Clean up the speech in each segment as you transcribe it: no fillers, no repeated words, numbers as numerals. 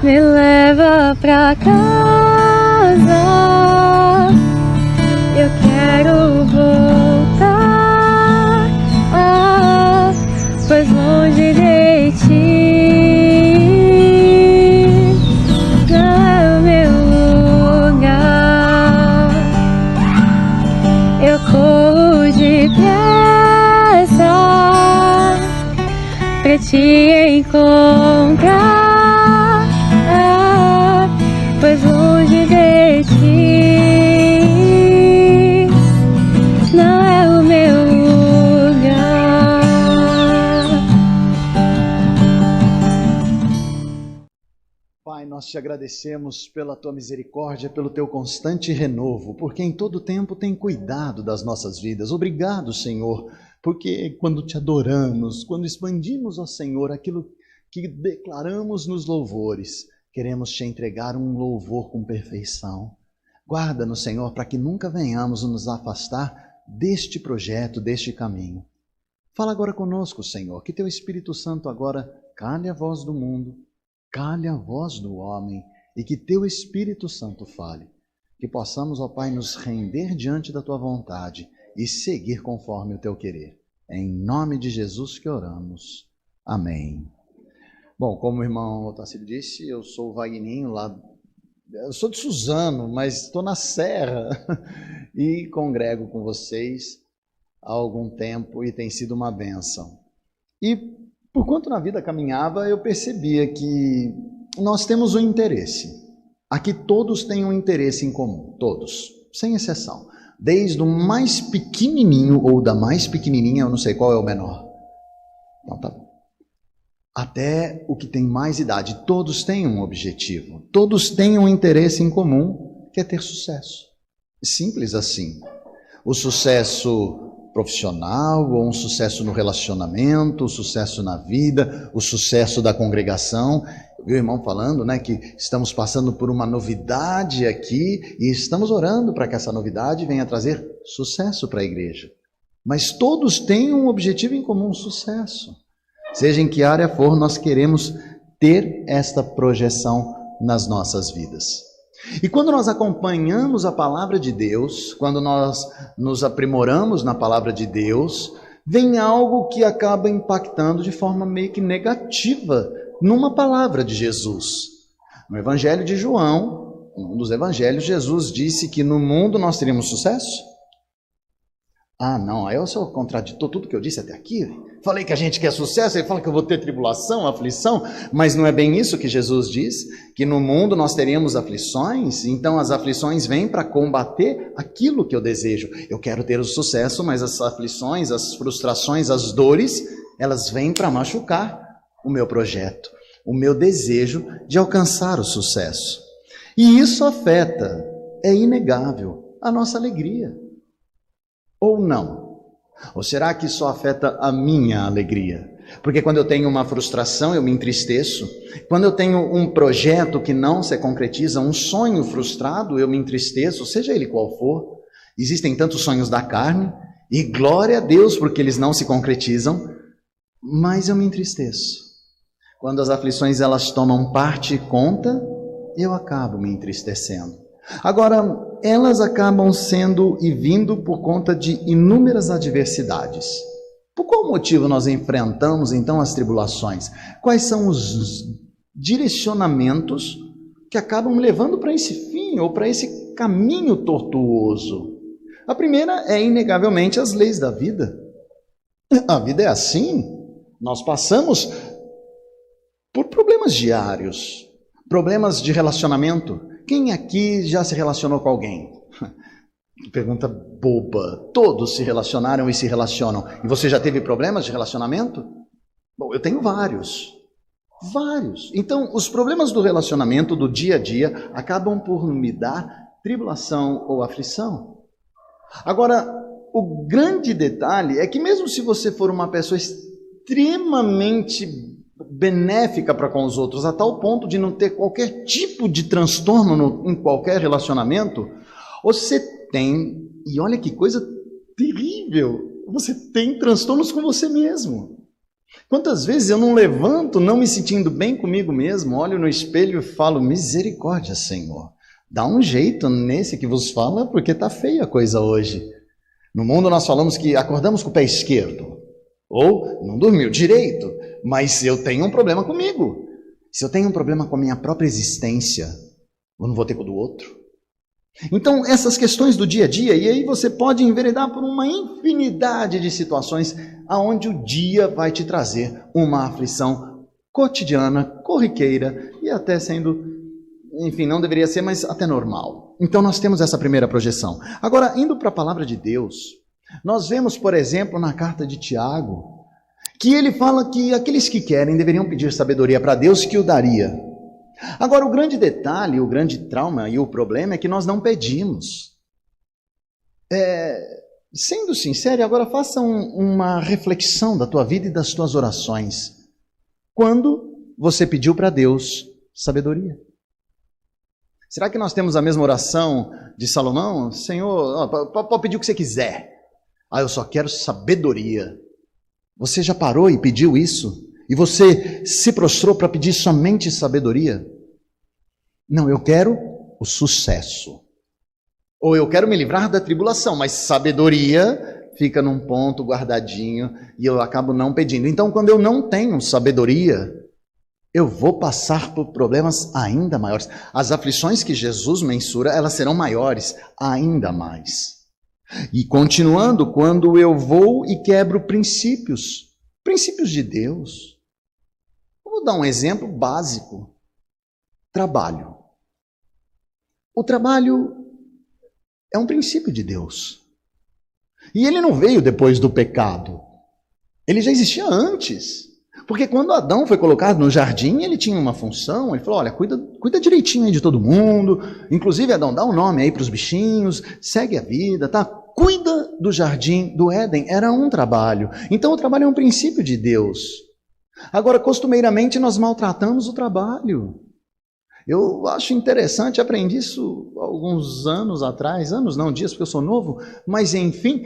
me leva pra casa. Eu quero voltar, pois longe de ti não é o meu lugar. Eu corro depressa pra te encontrar, pois longe de ti não é o meu lugar. Pai, nós te agradecemos pela tua misericórdia, pelo teu constante renovo, porque em todo tempo tem cuidado das nossas vidas. Obrigado, Senhor, porque quando te adoramos, quando expandimos, ó Senhor, aquilo que declaramos nos louvores, queremos te entregar um louvor com perfeição. Guarda-nos, Senhor, para que nunca venhamos nos afastar deste projeto, deste caminho. Fala agora conosco, Senhor, que teu Espírito Santo agora cale a voz do mundo, cale a voz do homem, e que teu Espírito Santo fale. Que possamos, ó Pai, nos render diante da tua vontade e seguir conforme o teu querer. É em nome de Jesus que oramos. Amém. Bom, como o irmão Otacílio disse, eu sou o Vagninho lá. Eu sou de Suzano, mas estou na Serra e congrego com vocês há algum tempo e tem sido uma bênção. E por quanto na vida caminhava, eu percebia que nós temos um interesse. Aqui todos têm um interesse em comum, todos, sem exceção. Desde o mais pequenininho ou da mais pequenininha, eu não sei qual é o menor. Então tá bom. Até o que tem mais idade, todos têm um objetivo, todos têm um interesse em comum, que é ter sucesso. Simples assim. O sucesso profissional, ou um sucesso no relacionamento, o sucesso na vida, o sucesso da congregação. Eu vi o irmão falando, né, que estamos passando por uma novidade aqui e estamos orando para que essa novidade venha trazer sucesso para a igreja. Mas todos têm um objetivo em comum, sucesso. Seja em que área for, nós queremos ter esta projeção nas nossas vidas. E quando nós acompanhamos a palavra de Deus, quando nós nos aprimoramos na palavra de Deus, vem algo que acaba impactando de forma meio que negativa numa palavra de Jesus. No Evangelho de João, um dos evangelhos, Jesus disse que no mundo nós teríamos sucesso. Ah, não, aí eu só contraditou tudo que eu disse até aqui. Falei que a gente quer sucesso, ele fala que eu vou ter tribulação, aflição, mas não é bem isso que Jesus diz, que no mundo nós teríamos aflições, então as aflições vêm para combater aquilo que eu desejo. Eu quero ter o sucesso, mas as aflições, as frustrações, as dores, elas vêm para machucar o meu projeto, o meu desejo de alcançar o sucesso. E isso afeta, é inegável, a nossa alegria. Ou não? Ou será que só afeta a minha alegria? Porque quando eu tenho uma frustração, eu me entristeço. Quando eu tenho um projeto que não se concretiza, um sonho frustrado, eu me entristeço, seja ele qual for. Existem tantos sonhos da carne, e glória a Deus porque eles não se concretizam, mas eu me entristeço. Quando as aflições elas tomam parte e conta, eu acabo me entristecendo. Agora, elas acabam sendo e vindo por conta de inúmeras adversidades. Por qual motivo nós enfrentamos então as tribulações? Quais são os direcionamentos que acabam levando para esse fim ou para esse caminho tortuoso? A primeira é inegavelmente as leis da vida. A vida é assim. Nós passamos por problemas diários, problemas de relacionamento. Quem aqui já se relacionou com alguém? Pergunta boba. Todos se relacionaram e se relacionam. E você já teve problemas de relacionamento? Bom, eu tenho vários. Vários. Então, os problemas do relacionamento, do dia a dia, acabam por me dar tribulação ou aflição. Agora, o grande detalhe é que mesmo se você for uma pessoa extremamente benéfica para com os outros, a tal ponto de não ter qualquer tipo de transtorno em qualquer relacionamento, você tem, e olha que coisa terrível, você tem transtornos com você mesmo. Quantas vezes eu não levanto, não me sentindo bem comigo mesmo, olho no espelho e falo, misericórdia, Senhor. Dá um jeito nesse que vos fala, porque está feia a coisa hoje. No mundo nós falamos que acordamos com o pé esquerdo, ou não dormiu direito, mas eu tenho um problema comigo. Se eu tenho um problema com a minha própria existência, eu não vou ter com o do outro. Então, essas questões do dia a dia, e aí você pode enveredar por uma infinidade de situações aonde o dia vai te trazer uma aflição cotidiana, corriqueira e até sendo, enfim, não deveria ser, mas até normal. Então nós temos essa primeira projeção. Agora, indo para a palavra de Deus, nós vemos, por exemplo, na carta de Tiago, que ele fala que aqueles que querem deveriam pedir sabedoria para Deus, que o daria. Agora, o grande detalhe, o grande trauma e o problema é que nós não pedimos. Sendo sincero, agora faça uma reflexão da tua vida e das tuas orações. Quando você pediu para Deus sabedoria? Será que nós temos a mesma oração de Salomão? Senhor, pode pedir o que você quiser. Eu só quero sabedoria. Você já parou e pediu isso? E você se prostrou para pedir somente sabedoria? Não, eu quero o sucesso. Ou eu quero me livrar da tribulação, mas sabedoria fica num ponto guardadinho e eu acabo não pedindo. Então, quando eu não tenho sabedoria, eu vou passar por problemas ainda maiores. As aflições que Jesus mensura, elas serão maiores ainda mais. E continuando, quando eu vou e quebro princípios de Deus. Vou dar um exemplo básico. Trabalho. O trabalho é um princípio de Deus. E ele não veio depois do pecado. Ele já existia antes. Porque quando Adão foi colocado no jardim, ele tinha uma função. Ele falou, olha, cuida direitinho aí de todo mundo. Inclusive, Adão, dá um nome aí para os bichinhos. Segue a vida, tá? Cuida do jardim do Éden. Era um trabalho. Então, o trabalho é um princípio de Deus. Agora, costumeiramente, nós maltratamos o trabalho. Eu acho interessante, aprendi isso alguns anos atrás, anos não, dias, porque eu sou novo, mas enfim,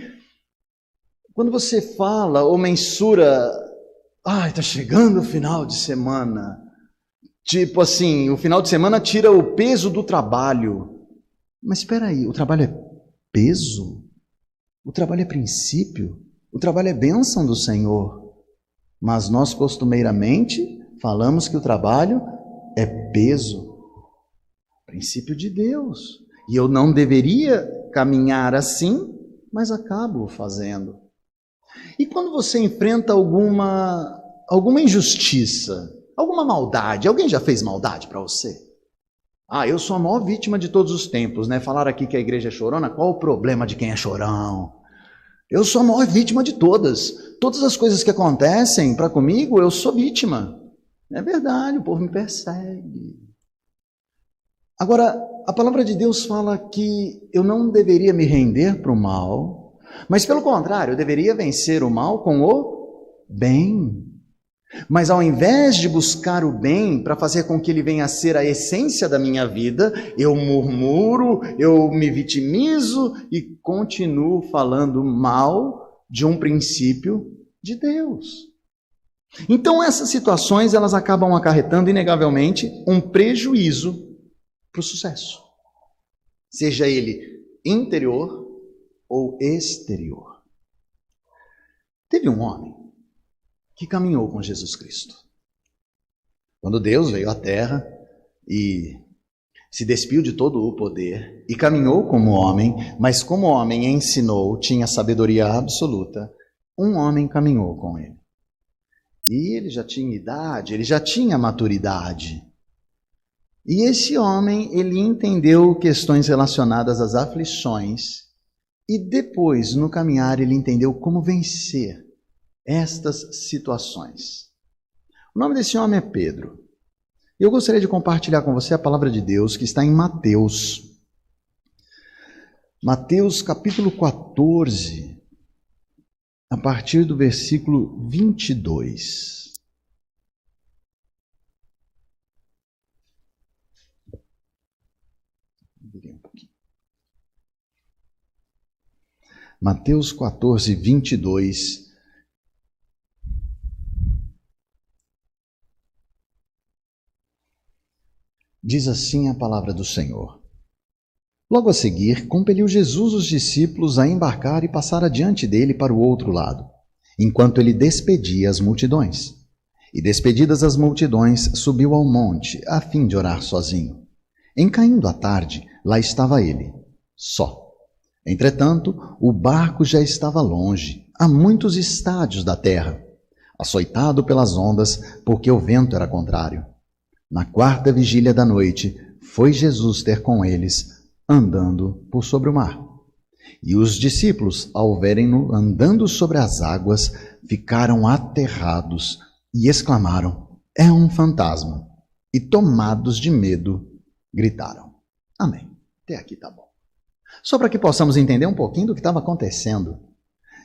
quando você fala ou mensura, está chegando o final de semana, tipo assim, o final de semana tira o peso do trabalho. Mas espera aí, o trabalho é peso? O trabalho é princípio? O trabalho é bênção do Senhor? Mas nós costumeiramente falamos que o trabalho é peso, princípio de Deus. E eu não deveria caminhar assim, mas acabo fazendo. E quando você enfrenta alguma injustiça, alguma maldade, alguém já fez maldade para você? Eu sou a maior vítima de todos os tempos, né? Falaram aqui que a igreja é chorona, qual o problema de quem é chorão? Eu sou a maior vítima de todas. Todas as coisas que acontecem para comigo, eu sou vítima. É verdade, o povo me persegue. Agora, a palavra de Deus fala que eu não deveria me render para o mal, mas pelo contrário, eu deveria vencer o mal com o bem. Mas ao invés de buscar o bem para fazer com que ele venha a ser a essência da minha vida, eu murmuro, eu me vitimizo e continuo falando mal de um princípio de Deus. Então essas situações elas acabam acarretando inegavelmente um prejuízo para o sucesso, seja ele interior ou exterior. Teve um homem que caminhou com Jesus Cristo. Quando Deus veio à terra e se despiu de todo o poder e caminhou como homem, mas como homem ensinou, tinha sabedoria absoluta, um homem caminhou com ele. E ele já tinha idade, ele já tinha maturidade. E esse homem, ele entendeu questões relacionadas às aflições e depois, no caminhar, ele entendeu como vencer estas situações. O nome desse homem é Pedro. Eu gostaria de compartilhar com você a palavra de Deus que está em Mateus. Mateus capítulo 14, a partir do versículo 22. Mateus 14, 22. Diz assim a palavra do Senhor. Logo a seguir, compeliu Jesus os discípulos a embarcar e passar adiante dele para o outro lado, enquanto ele despedia as multidões. E despedidas as multidões, subiu ao monte, a fim de orar sozinho. Em caindo a tarde, lá estava ele, só. Entretanto, o barco já estava longe, a muitos estádios da terra, açoitado pelas ondas, porque o vento era contrário. Na quarta vigília da noite, foi Jesus ter com eles, andando por sobre o mar. E os discípulos, ao verem-no andando sobre as águas, ficaram aterrados e exclamaram: é um fantasma. E tomados de medo, gritaram. Amém. Até aqui tá bom. Só para que possamos entender um pouquinho do que estava acontecendo.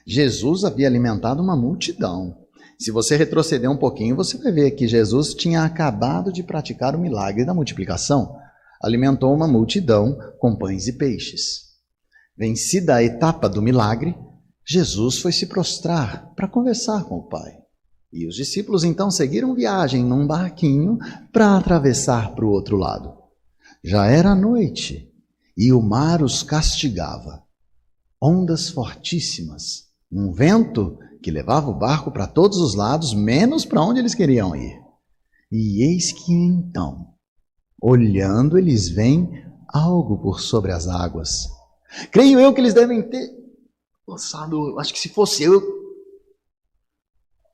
Jesus havia alimentado uma multidão. Se você retroceder um pouquinho, você vai ver que Jesus tinha acabado de praticar o milagre da multiplicação. Alimentou uma multidão com pães e peixes. Vencida a etapa do milagre, Jesus foi se prostrar para conversar com o Pai. E os discípulos então seguiram viagem num barquinho para atravessar para o outro lado. Já era noite e o mar os castigava. Ondas fortíssimas, um vento que levava o barco para todos os lados, menos para onde eles queriam ir. E eis que então, olhando, eles veem algo por sobre as águas. Creio eu que eles devem ter pensado, acho que se fosse eu,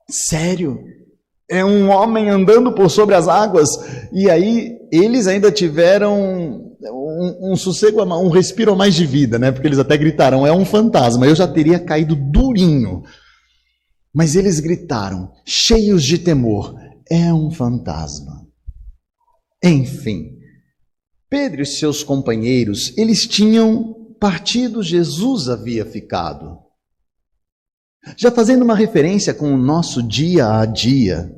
sério, é um homem andando por sobre as águas. E aí eles ainda tiveram um sossego, um respiro a mais de vida, né? Porque eles até gritaram, é um fantasma. Eu já teria caído durinho. Mas eles gritaram, cheios de temor, é um fantasma. Enfim, Pedro e seus companheiros, eles tinham partido, Jesus havia ficado. Já fazendo uma referência com o nosso dia a dia,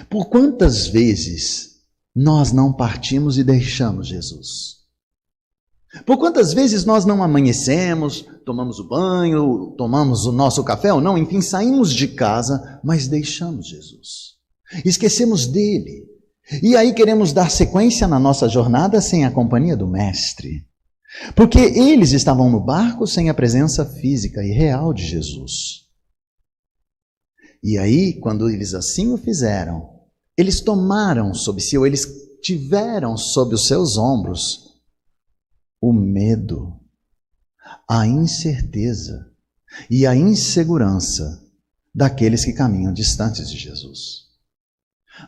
por quantas vezes nós não partimos e deixamos Jesus? Por quantas vezes nós não amanhecemos, tomamos o banho, tomamos o nosso café ou não, enfim, saímos de casa, mas deixamos Jesus. Esquecemos dele. E aí queremos dar sequência na nossa jornada sem a companhia do Mestre. Porque eles estavam no barco sem a presença física e real de Jesus. E aí, quando eles assim o fizeram, eles tomaram sobre si, ou eles tiveram sob os seus ombros, o medo, a incerteza e a insegurança daqueles que caminham distantes de Jesus.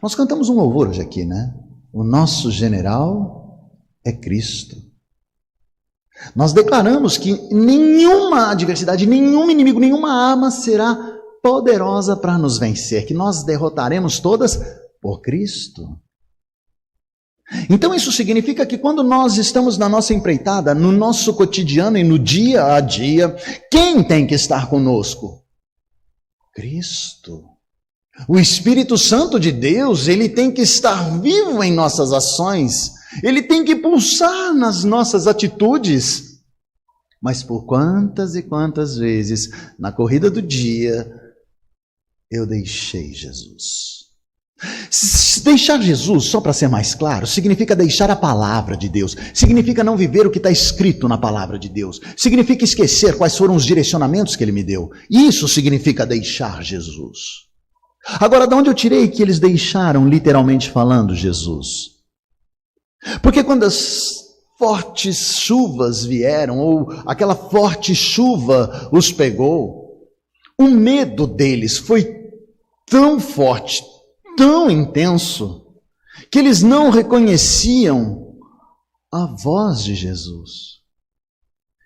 Nós cantamos um louvor hoje aqui, né? O nosso general é Cristo. Nós declaramos que nenhuma adversidade, nenhum inimigo, nenhuma arma será poderosa para nos vencer, que nós derrotaremos todas por Cristo. Então isso significa que quando nós estamos na nossa empreitada, no nosso cotidiano e no dia a dia, quem tem que estar conosco? Cristo. O Espírito Santo de Deus, ele tem que estar vivo em nossas ações, ele tem que pulsar nas nossas atitudes. Mas por quantas e quantas vezes, na corrida do dia, eu deixei Jesus? Deixar Jesus, só para ser mais claro, significa deixar a palavra de Deus, significa não viver o que está escrito na palavra de Deus, significa esquecer quais foram os direcionamentos que ele me deu. Isso significa deixar Jesus. Agora, de onde eu tirei que eles deixaram, literalmente falando, Jesus? Porque quando as fortes chuvas vieram, ou aquela forte chuva os pegou, o medo deles foi tão forte, tão intenso, que eles não reconheciam a voz de Jesus.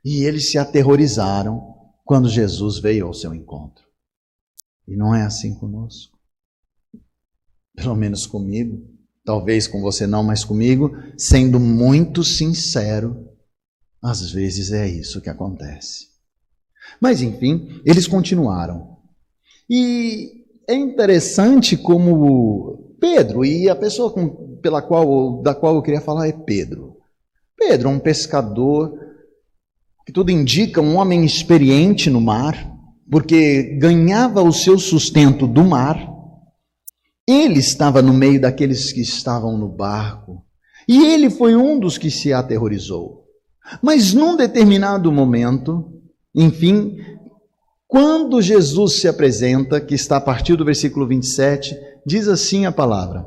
E eles se aterrorizaram quando Jesus veio ao seu encontro. E não é assim conosco. Pelo menos comigo, talvez com você não, mas comigo, sendo muito sincero, às vezes é isso que acontece. Mas enfim, eles continuaram. E é interessante como Pedro, e a pessoa da qual eu queria falar é Pedro. Pedro, um pescador, que tudo indica, um homem experiente no mar, porque ganhava o seu sustento do mar. Ele estava no meio daqueles que estavam no barco, E ele foi um dos que se aterrorizou. Mas num determinado momento, enfim, quando Jesus se apresenta, que está a partir do versículo 27, diz assim a palavra: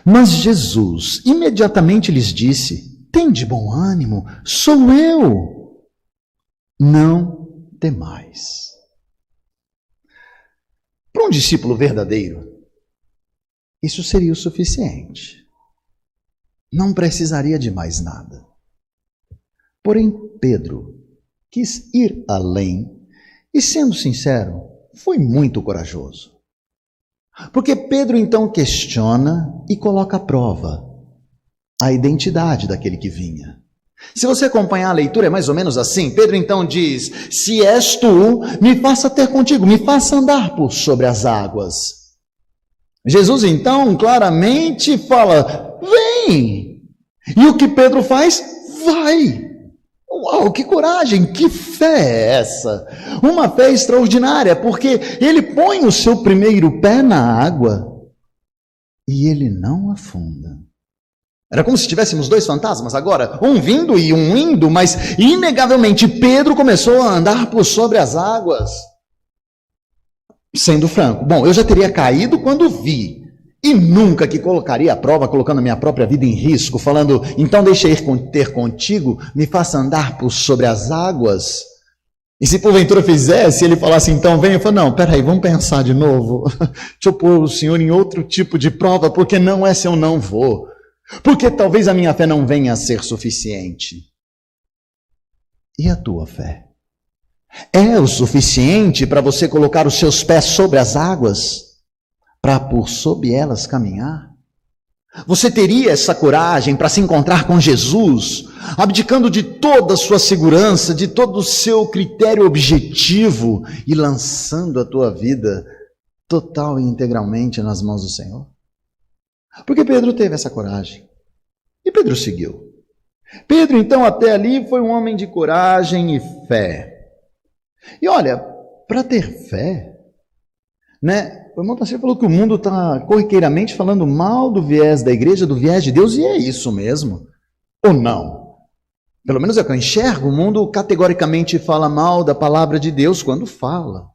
Mas Jesus imediatamente lhes disse: Tende bom ânimo, sou eu, não temais. Para um discípulo verdadeiro, isso seria o suficiente. Não precisaria de mais nada. Porém, Pedro quis ir além e, sendo sincero, foi muito corajoso. Porque Pedro então questiona e coloca à prova a identidade daquele que vinha. Se você acompanhar a leitura, é mais ou menos assim. Pedro então diz: Se és tu, me faça ter contigo, me faça andar por sobre as águas. Jesus então claramente fala: Vem! E o que Pedro faz? Vai! Uau, que coragem, que fé é essa? Uma fé extraordinária, porque ele põe o seu primeiro pé na água e ele não afunda. Era como se tivéssemos dois fantasmas agora, um vindo e um indo, mas inegavelmente Pedro começou a andar por sobre as águas. Sendo franco, bom, eu já teria caído quando vi, e nunca que colocaria a prova, colocando a minha própria vida em risco, falando: então deixa eu ir ter contigo, me faça andar por sobre as águas. E se porventura fizesse, ele falasse: então vem, eu falo: não, peraí, vamos pensar de novo. Deixa eu pôr o senhor em outro tipo de prova, porque não, essa eu não vou. Porque talvez a minha fé não venha a ser suficiente. E a tua fé? É o suficiente para você colocar os seus pés sobre as águas? Para por sob elas caminhar? Você teria essa coragem para se encontrar com Jesus, abdicando de toda a sua segurança, de todo o seu critério objetivo e lançando a tua vida total e integralmente nas mãos do Senhor? Porque Pedro teve essa coragem. E Pedro seguiu. Pedro, então, até ali foi um homem de coragem e fé. E olha, para ter fé, né? O irmão Tassilo falou que o mundo está corriqueiramente falando mal do viés da igreja, do viés de Deus, e é isso mesmo. Ou não? Pelo menos é o que eu enxergo. O mundo categoricamente fala mal da palavra de Deus quando fala.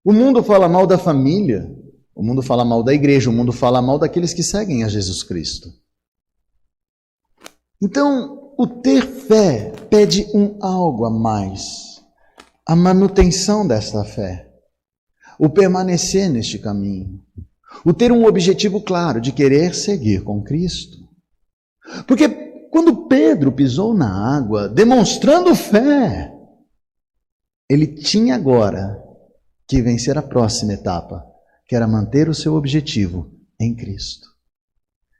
O mundo fala mal da família. O mundo fala mal da igreja, o mundo fala mal daqueles que seguem a Jesus Cristo. Então, o ter fé pede algo a mais. A manutenção desta fé. O permanecer neste caminho. O ter um objetivo claro de querer seguir com Cristo. Porque quando Pedro pisou na água, demonstrando fé, ele tinha agora que vencer a próxima etapa, que era manter o seu objetivo em Cristo.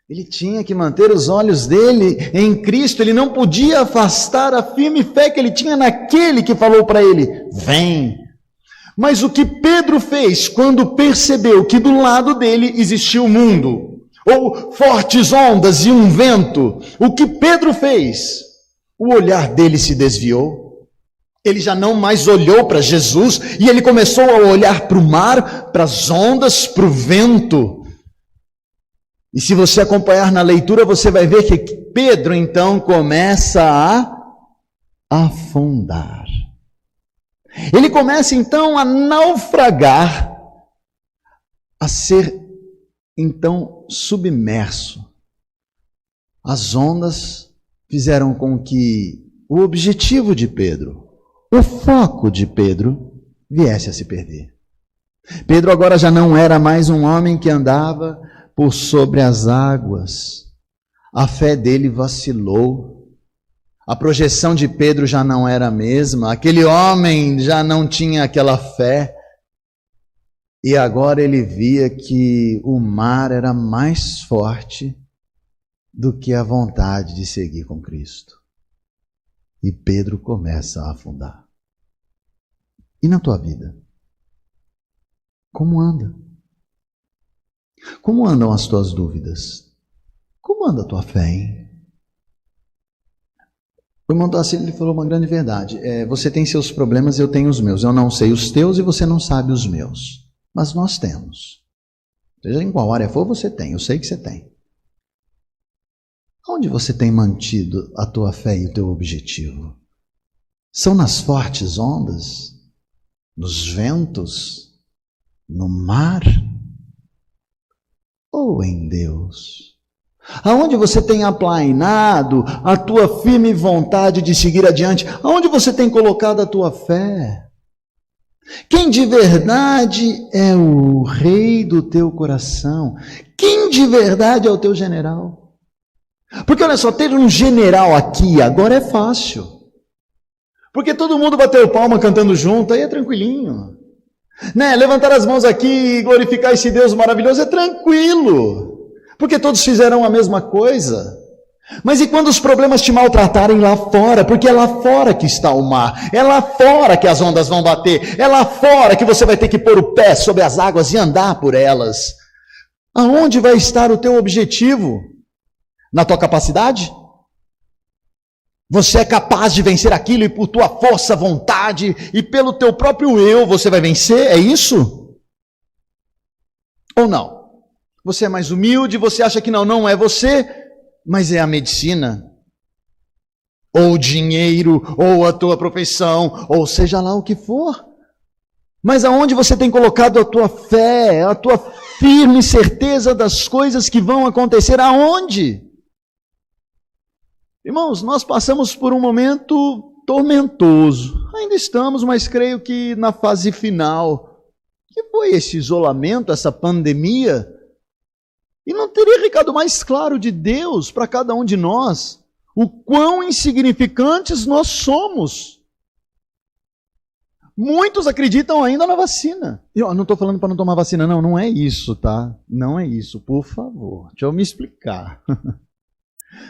Ele tinha que manter os olhos dele em Cristo, ele não podia afastar a firme fé que ele tinha naquele que falou para ele: vem. Mas o que Pedro fez quando percebeu que do lado dele existia o mundo, ou fortes ondas e um vento, o que Pedro fez? O olhar dele se desviou. Ele já não mais olhou para Jesus e ele começou a olhar para o mar, para as ondas, para o vento. E se você acompanhar na leitura, você vai ver que Pedro então começa a afundar. Ele começa então a naufragar, a ser então submerso. As ondas fizeram com que o objetivo de Pedro, o foco de Pedro, viesse a se perder. Pedro agora já não era mais um homem que andava por sobre as águas. A fé dele vacilou. A projeção de Pedro já não era a mesma. Aquele homem já não tinha aquela fé. E agora ele via que o mar era mais forte do que a vontade de seguir com Cristo. E Pedro começa a afundar. E na tua vida? Como anda? Como andam as tuas dúvidas? Como anda a tua fé, hein? O irmão Tassilo falou uma grande verdade. Você tem seus problemas, eu tenho os meus. Eu não sei os teus e você não sabe os meus. Mas nós temos. Seja em qual área for, você tem. Eu sei que você tem. Onde você tem mantido a tua fé e o teu objetivo? São nas fortes ondas? Nos ventos? No mar? Ou em Deus? Aonde você tem aplainado a tua firme vontade de seguir adiante? Aonde você tem colocado a tua fé? Quem de verdade é o rei do teu coração? Quem de verdade é o teu general? Porque olha só, ter um general aqui agora é fácil. Porque todo mundo bateu palma cantando junto, aí é tranquilinho. Né? Levantar as mãos aqui e glorificar esse Deus maravilhoso é tranquilo. Porque todos fizeram a mesma coisa. Mas e quando os problemas te maltratarem lá fora? Porque é lá fora que está o mar, é lá fora que as ondas vão bater, é lá fora que você vai ter que pôr o pé sobre as águas e andar por elas. Aonde vai estar o teu objetivo? Na tua capacidade? Você é capaz de vencer aquilo e por tua força, vontade e pelo teu próprio eu você vai vencer? É isso? Ou não? Você é mais humilde, você acha que não é você, mas é a medicina, ou o dinheiro, ou a tua profissão, ou seja lá o que for. Mas aonde você tem colocado a tua fé, a tua firme certeza das coisas que vão acontecer? Aonde? Irmãos, nós passamos por um momento tormentoso. Ainda estamos, mas creio que na fase final. Que foi esse isolamento, essa pandemia? E não teria recado mais claro de Deus para cada um de nós, o quão insignificantes nós somos. Muitos acreditam ainda na vacina. Eu não estou falando para não tomar vacina, não é isso, tá? Não é isso, por favor, deixa eu me explicar.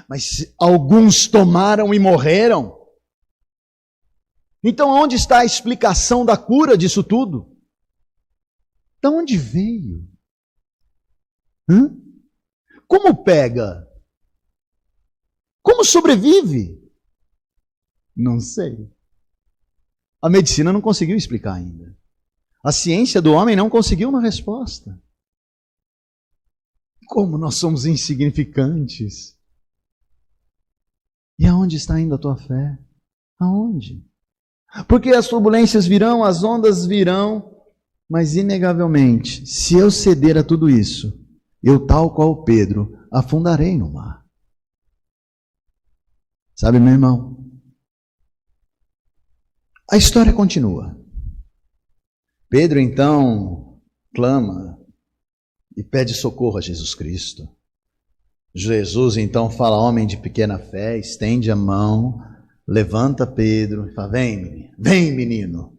Mas alguns tomaram e morreram. Então onde está a explicação da cura disso tudo? De onde veio? Como pega? Como sobrevive? Não sei. A medicina não conseguiu explicar ainda. A ciência do homem não conseguiu uma resposta. Como nós somos insignificantes. E aonde está indo a tua fé? Aonde? Porque as turbulências virão, as ondas virão, mas inegavelmente, se eu ceder a tudo isso, eu, tal qual Pedro, afundarei no mar. Sabe, meu irmão? A história continua. Pedro, então, clama e pede socorro a Jesus Cristo. Jesus, então, fala, homem de pequena fé, estende a mão, levanta Pedro e fala, vem menino.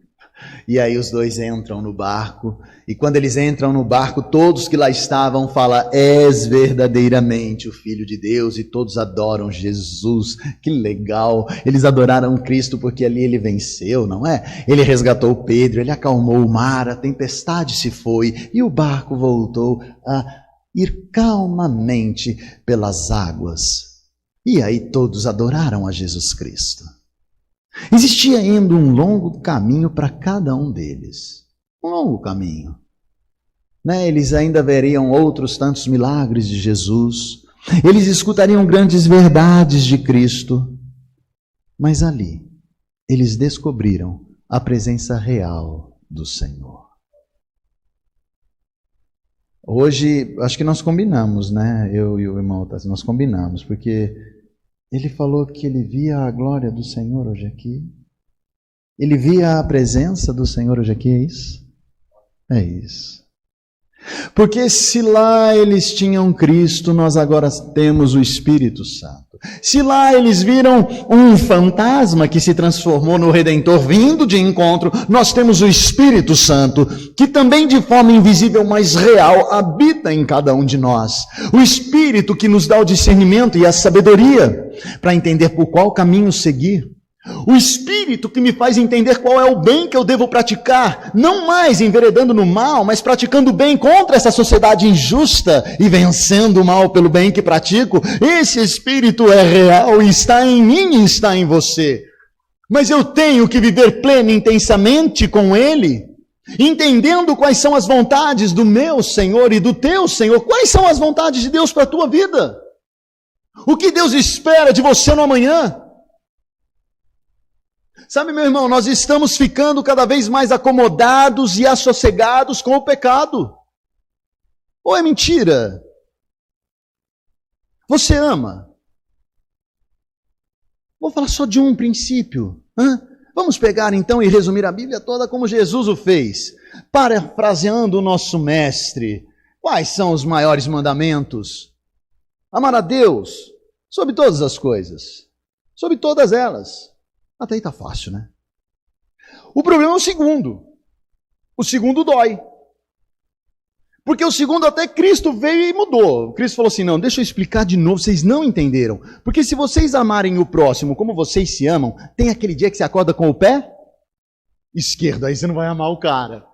E aí os dois entram no barco, e quando eles entram no barco, todos que lá estavam falam, és verdadeiramente o Filho de Deus, e todos adoram Jesus. Que legal, eles adoraram Cristo porque ali ele venceu, não é? Ele resgatou Pedro, ele acalmou o mar, a tempestade se foi, e o barco voltou a ir calmamente pelas águas. E aí todos adoraram a Jesus Cristo. Existia ainda um longo caminho para cada um deles. Um longo caminho. Eles ainda veriam outros tantos milagres de Jesus. Eles escutariam grandes verdades de Cristo. Mas ali, eles descobriram a presença real do Senhor. Hoje, acho que nós combinamos, eu e o irmão, nós combinamos, porque ele falou que ele via a glória do Senhor hoje aqui. Ele via a presença do Senhor hoje aqui, é isso? É isso. Porque se lá eles tinham Cristo, nós agora temos o Espírito Santo. Se lá eles viram um fantasma que se transformou no Redentor vindo de encontro, nós temos o Espírito Santo, que também de forma invisível, mas real, habita em cada um de nós. O Espírito que nos dá o discernimento e a sabedoria para entender por qual caminho seguir. O Espírito que me faz entender qual é o bem que eu devo praticar, não mais enveredando no mal, mas praticando o bem contra essa sociedade injusta e vencendo o mal pelo bem que pratico. Esse Espírito é real e está em mim e está em você. Mas eu tenho que viver pleno e intensamente com Ele, entendendo quais são as vontades do meu Senhor e do teu Senhor. Quais são as vontades de Deus para a tua vida? O que Deus espera de você no amanhã? Sabe, meu irmão, nós estamos ficando cada vez mais acomodados e assossegados com o pecado. Ou é mentira? Você ama? Vou falar só de um princípio. Vamos pegar então e resumir a Bíblia toda como Jesus o fez. Parafraseando o nosso mestre. Quais são os maiores mandamentos? Amar a Deus sobre todas as coisas. Sobre todas elas. Até aí está fácil, né? O problema é o segundo. O segundo dói. Porque o segundo até Cristo veio e mudou. Cristo falou assim, não, deixa eu explicar de novo, vocês não entenderam. Porque se vocês amarem o próximo como vocês se amam, tem aquele dia que você acorda com o pé esquerdo, aí você não vai amar o cara.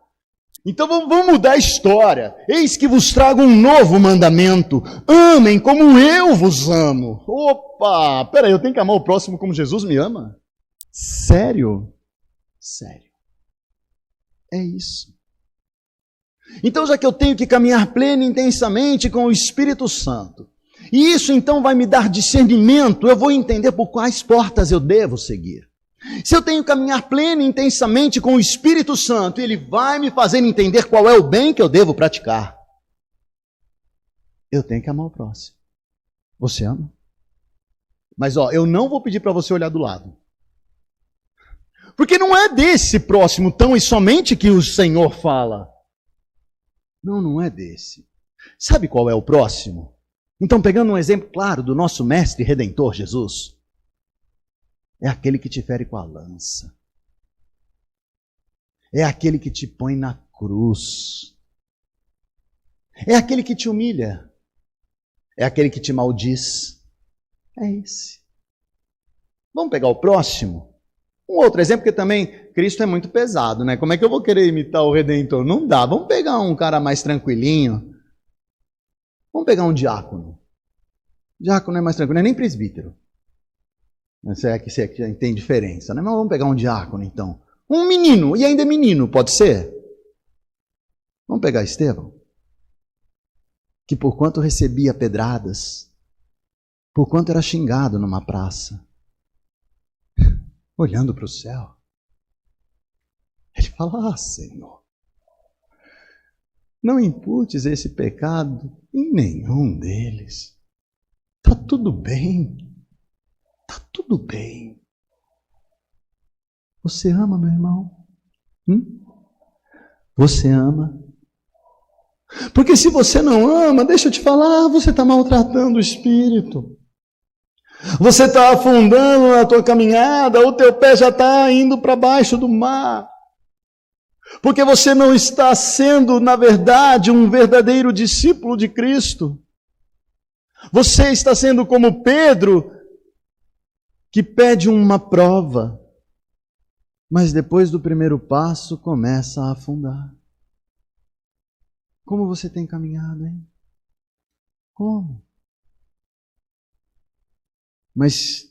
Então vamos mudar a história. Eis que vos trago um novo mandamento. Amem como eu vos amo. Opa, peraí, eu tenho que amar o próximo como Jesus me ama? Sério? Sério. É isso. Então, já que eu tenho que caminhar pleno e intensamente com o Espírito Santo, e isso então vai me dar discernimento, eu vou entender por quais portas eu devo seguir. Se eu tenho que caminhar pleno e intensamente com o Espírito Santo, ele vai me fazer entender qual é o bem que eu devo praticar. Eu tenho que amar o próximo. Você ama? Mas eu não vou pedir para você olhar do lado. Porque não é desse próximo tão e somente que o Senhor fala. Não é desse. Sabe qual é o próximo? Então, pegando um exemplo claro do nosso mestre redentor Jesus, é aquele que te fere com a lança. É aquele que te põe na cruz. É aquele que te humilha. É aquele que te maldiz. É esse. Vamos pegar o próximo? Um outro exemplo, que também Cristo é muito pesado, né? Como é que eu vou querer imitar o Redentor? Não dá. Vamos pegar um cara mais tranquilinho. Vamos pegar um diácono. Diácono é mais tranquilo, não é nem presbítero. Você é que tem diferença, né? Mas vamos pegar um diácono, então. Um menino, e ainda é menino, pode ser? Vamos pegar Estevão, que por quanto recebia pedradas, por quanto era xingado numa praça, olhando para o céu, ele fala, Senhor, não imputes esse pecado em nenhum deles. Está tudo bem. Está tudo bem. Você ama, meu irmão? Você ama? Porque se você não ama, deixa eu te falar, você está maltratando o Espírito. Você está afundando na tua caminhada, o teu pé já está indo para baixo do mar. Porque você não está sendo, na verdade, um verdadeiro discípulo de Cristo. Você está sendo como Pedro, que pede uma prova, mas depois do primeiro passo começa a afundar. Como você tem caminhado, hein? Como? Mas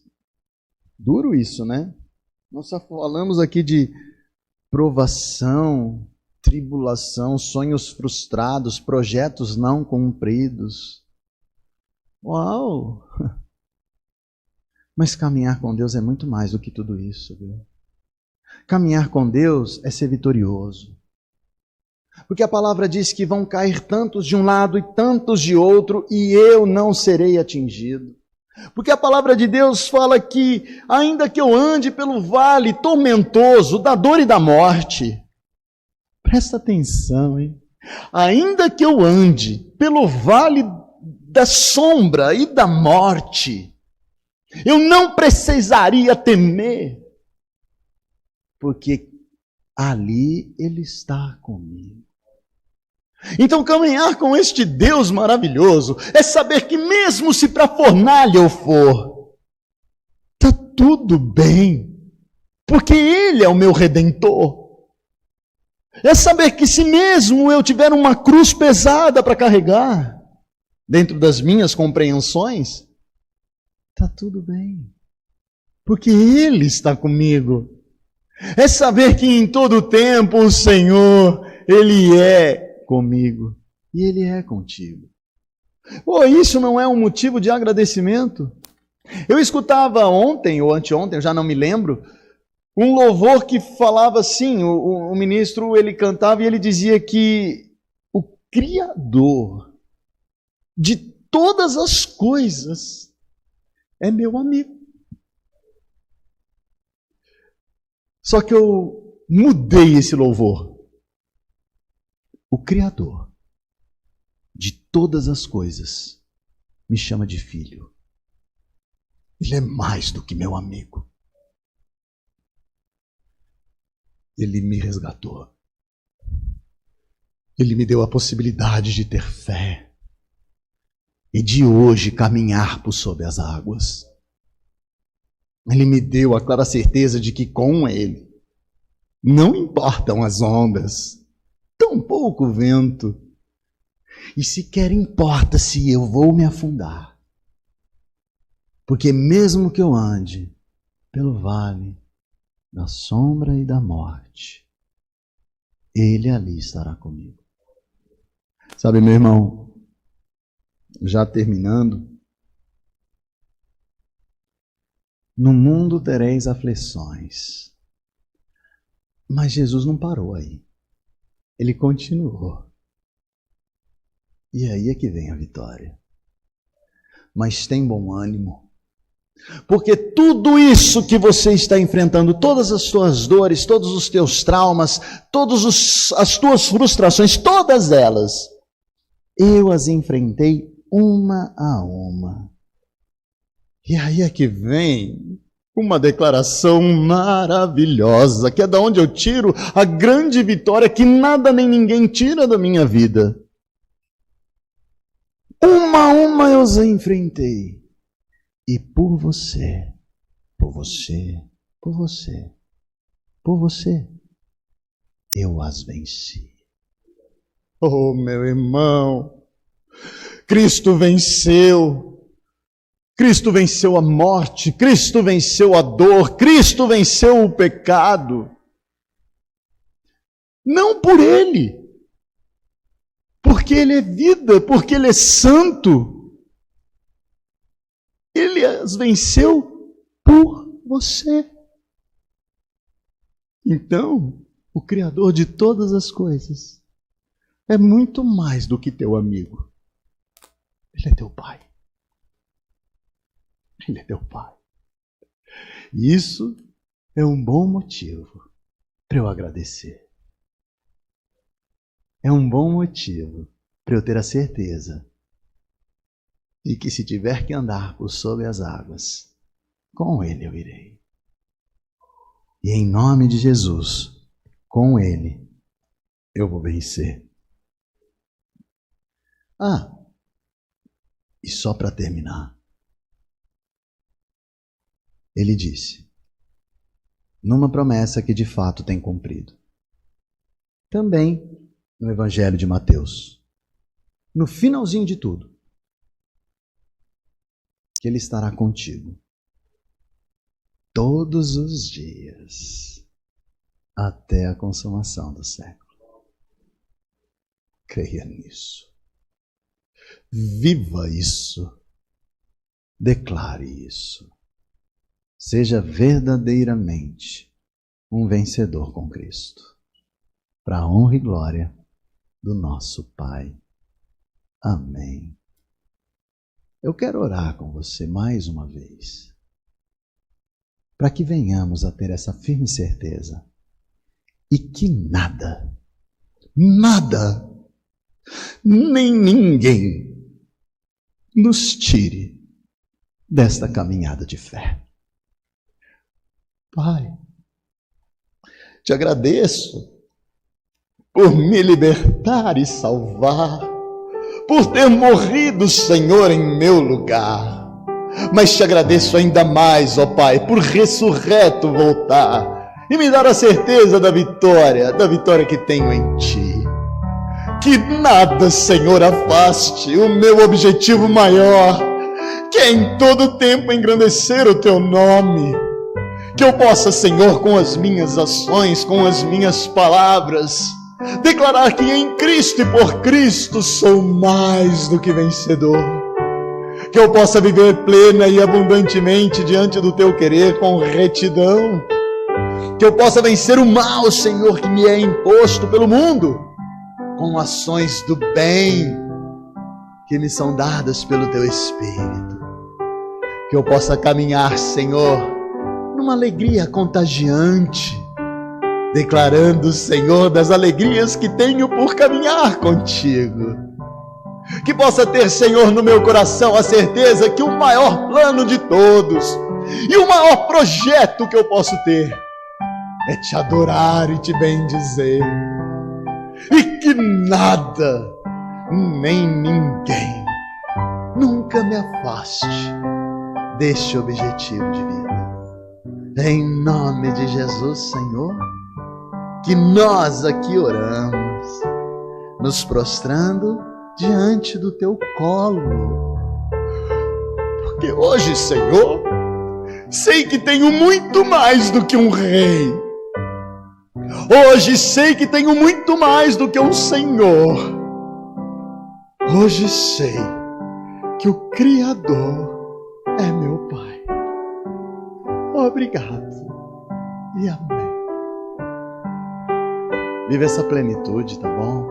duro isso, né? Nós só falamos aqui de provação, tribulação, sonhos frustrados, projetos não cumpridos. Uau! Mas caminhar com Deus é muito mais do que tudo isso, viu? Caminhar com Deus é ser vitorioso. Porque a palavra diz que vão cair tantos de um lado e tantos de outro, e eu não serei atingido. Porque a palavra de Deus fala que, ainda que eu ande pelo vale tormentoso da dor e da morte, presta atenção, hein? Ainda que eu ande pelo vale da sombra e da morte, eu não precisaria temer, porque ali Ele está comigo. Então caminhar com este Deus maravilhoso é saber que mesmo se para a fornalha eu for, está tudo bem, porque Ele é o meu Redentor. É saber que se mesmo eu tiver uma cruz pesada para carregar, dentro das minhas compreensões, está tudo bem, porque Ele está comigo. É saber que em todo tempo o Senhor, Ele é comigo e Ele é contigo. Oh, isso não é um motivo de agradecimento? Eu escutava ontem ou anteontem, eu já não me lembro, um louvor que falava assim, o ministro, ele cantava e ele dizia que o Criador de todas as coisas é meu amigo. Só que eu mudei esse louvor. O Criador de todas as coisas me chama de filho. Ele é mais do que meu amigo. Ele me resgatou. Ele me deu a possibilidade de ter fé e de hoje caminhar por sob as águas. Ele me deu a clara certeza de que com Ele não importam as ondas, tampouco o vento, e sequer importa se eu vou me afundar, porque mesmo que eu ande pelo vale da sombra e da morte, Ele ali estará comigo. Sabe, meu irmão, já terminando, no mundo tereis aflições, mas Jesus não parou aí, Ele continuou. E aí é que vem a vitória. Mas tem bom ânimo, porque tudo isso que você está enfrentando, todas as suas dores, todos os teus traumas, as tuas frustrações, todas elas, eu as enfrentei uma a uma. E aí é que vem uma declaração maravilhosa, que é da onde eu tiro a grande vitória que nada nem ninguém tira da minha vida. Uma a uma eu as enfrentei. E por você, eu as venci. Oh, meu irmão, Cristo venceu. Cristo venceu a morte, Cristo venceu a dor, Cristo venceu o pecado. Não por Ele, porque Ele é vida, porque Ele é santo. Ele as venceu por você. Então, o Criador de todas as coisas é muito mais do que teu amigo. Ele é teu Pai. Ele é teu Pai. E isso é um bom motivo para eu agradecer. É um bom motivo para eu ter a certeza de que se tiver que andar por sobre as águas, com Ele eu irei. E em nome de Jesus, com Ele eu vou vencer. E só para terminar, Ele disse, numa promessa que de fato tem cumprido, também no Evangelho de Mateus, no finalzinho de tudo, que Ele estará contigo todos os dias, até a consumação do século. Creia nisso. Viva isso. Declare isso. Seja verdadeiramente um vencedor com Cristo, para a honra e glória do nosso Pai. Amém. Eu quero orar com você mais uma vez, para que venhamos a ter essa firme certeza e que nada, nem ninguém nos tire desta caminhada de fé. Pai, te agradeço por me libertar e salvar, por ter morrido, Senhor, em meu lugar. Mas te agradeço ainda mais, ó Pai, por ressurreto voltar e me dar a certeza da vitória que tenho em Ti. Que nada, Senhor, afaste o meu objetivo maior, que é em todo tempo engrandecer o Teu nome. Que eu possa, Senhor, com as minhas ações, com as minhas palavras, Declarar que em Cristo e por Cristo sou mais do que vencedor. Que eu possa viver plena e abundantemente diante do teu querer com retidão. Que eu possa vencer o mal, Senhor, que me é imposto pelo mundo, com ações do bem que me são dadas pelo teu Espírito. Que eu possa caminhar, Senhor, numa alegria contagiante, declarando, Senhor, das alegrias que tenho por caminhar contigo. Que possa ter, Senhor, no meu coração a certeza que o maior plano de todos e o maior projeto que eu posso ter é te adorar e te bendizer. E que nada, nem ninguém, nunca me afaste deste objetivo de vida. Em nome de Jesus, Senhor, que nós aqui oramos, nos prostrando diante do teu colo. Porque hoje, Senhor, sei que tenho muito mais do que um rei. Hoje sei que tenho muito mais do que um Senhor. Hoje sei que o Criador é meu Pai. Obrigado e amém. Viva essa plenitude, tá bom?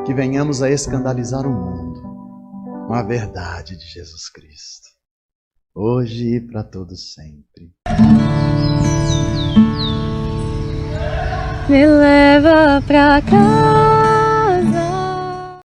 Que venhamos a escandalizar o mundo com a verdade de Jesus Cristo, hoje e para todos sempre. Me leva pra cá.